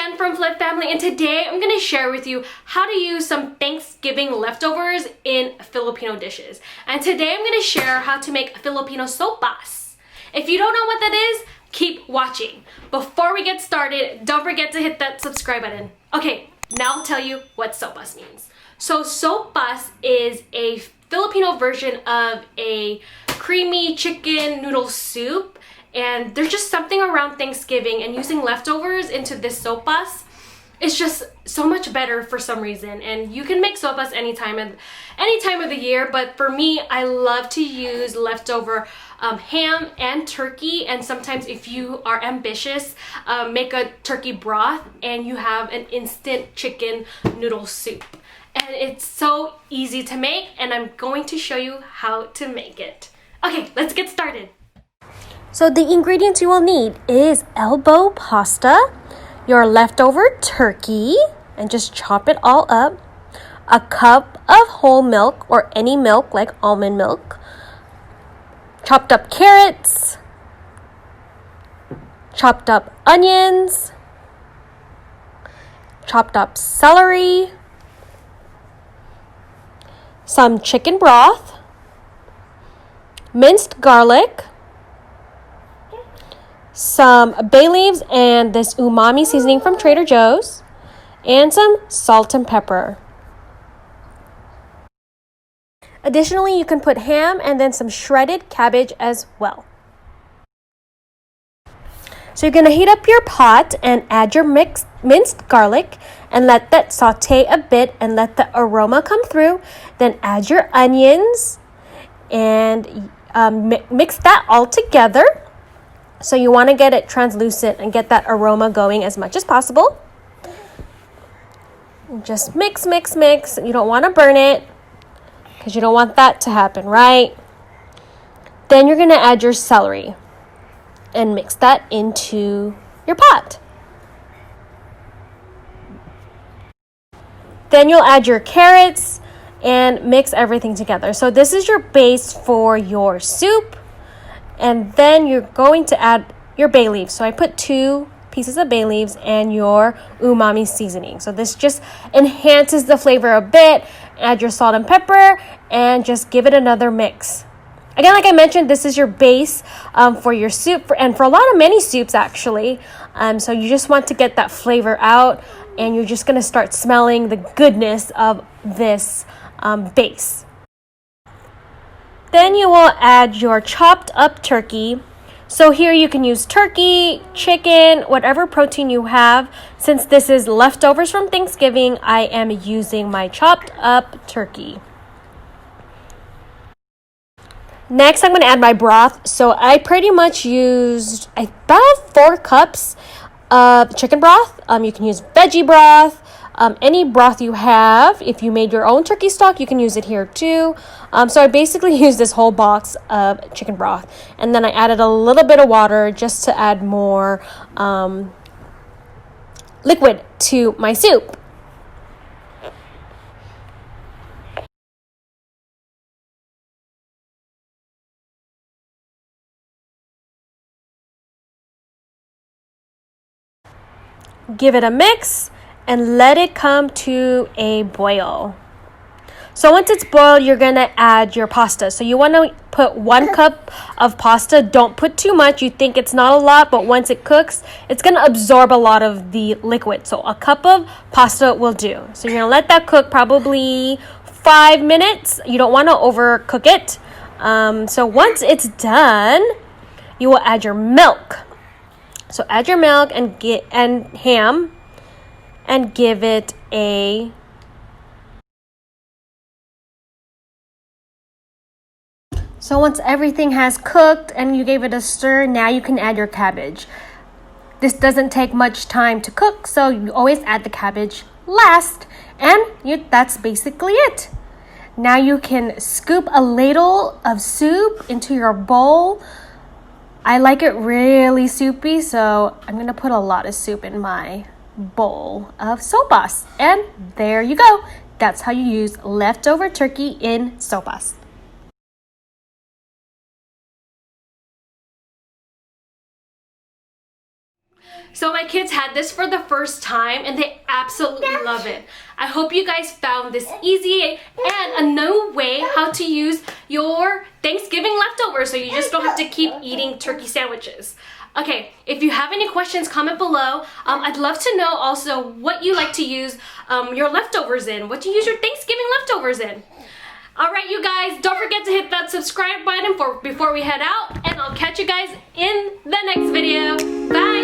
Jen from Flip Family, and today I'm going to share with you how to use some Thanksgiving leftovers in Filipino dishes. And today I'm going to share how to make Filipino Sopas. If you don't know what that is, keep watching. Before we get started, don't forget to hit that subscribe button. Okay, now I'll tell you what sopas means. So sopas is a Filipino version of a creamy chicken noodle soup. And there's just something around Thanksgiving and using leftovers into this sopas. It's just so much better for some reason. And you can make sopas any time of the year, but for me, I love to use leftover ham and turkey. And sometimes if you are ambitious, make a turkey broth and you have an instant chicken noodle soup. And it's so easy to make, and I'm going to show you how to make it. Okay, let's get started. So the ingredients you will need is elbow pasta, your leftover turkey, and just chop it all up, a cup of whole milk or any milk like almond milk, chopped up carrots, chopped up onions, chopped up celery, some chicken broth, minced garlic, some bay leaves and this umami seasoning from Trader Joe's, and some salt and pepper. Additionally, you can put ham and then some shredded cabbage as well. So you're going to heat up your pot and add your minced garlic and let that saute a bit and let the aroma come through. Then add your onions and mix that all together. So you want to get it translucent and get that aroma going as much as possible. Just mix, mix, mix. You don't want to burn it because you don't want that to happen, right? Then you're going to add your celery and mix that into your pot. Then you'll add your carrots and mix everything together. So this is your base for your soup. And then you're going to add your bay leaves. So I put 2 pieces of bay leaves and your umami seasoning. So this just enhances the flavor a bit. Add your salt and pepper and just give it another mix. Again, like I mentioned, this is your base for your soup and for a lot of many soups actually. So you just want to get that flavor out and you're just going to start smelling the goodness of this base. Then you will add your chopped up turkey. So here you can use turkey, chicken, whatever protein you have. Since this is leftovers from Thanksgiving, I am using my chopped up turkey. Next, I'm going to add my broth. So I pretty much used about 4 cups of chicken broth. You can use veggie broth. Any broth you have. If you made your own turkey stock, you can use it here too. So I basically used this whole box of chicken broth. And then I added a little bit of water just to add more liquid to my soup. Give it a mix and let it come to a boil. So once it's boiled, you're going to add your pasta. So you want to put 1 cup of pasta. Don't put too much. You think it's not a lot, but once it cooks, it's going to absorb a lot of the liquid. So a cup of pasta will do. So you're going to let that cook probably 5 minutes. You don't want to overcook it. So once it's done, you will add your milk. So add your milk and ham and give it a So once everything has cooked and you gave it a stir, now you can add your cabbage. This doesn't take much time to cook, so you always add the cabbage last. And that's basically it. Now you can scoop a ladle of soup into your bowl. I like it really soupy, so I'm going to put a lot of soup in my bowl of sopas. And there you go. That's how you use leftover turkey in sopas. So my kids had this for the first time and they absolutely love it. I hope you guys found this easy and a new way how to use your Thanksgiving leftovers so you just don't have to keep eating turkey sandwiches. Okay, if you have any questions, comment below. I'd love to know also what you like to use your leftovers in. What do you use your Thanksgiving leftovers in? Alright you guys, don't forget to hit that subscribe button before we head out, and I'll catch you guys in the next video. Bye!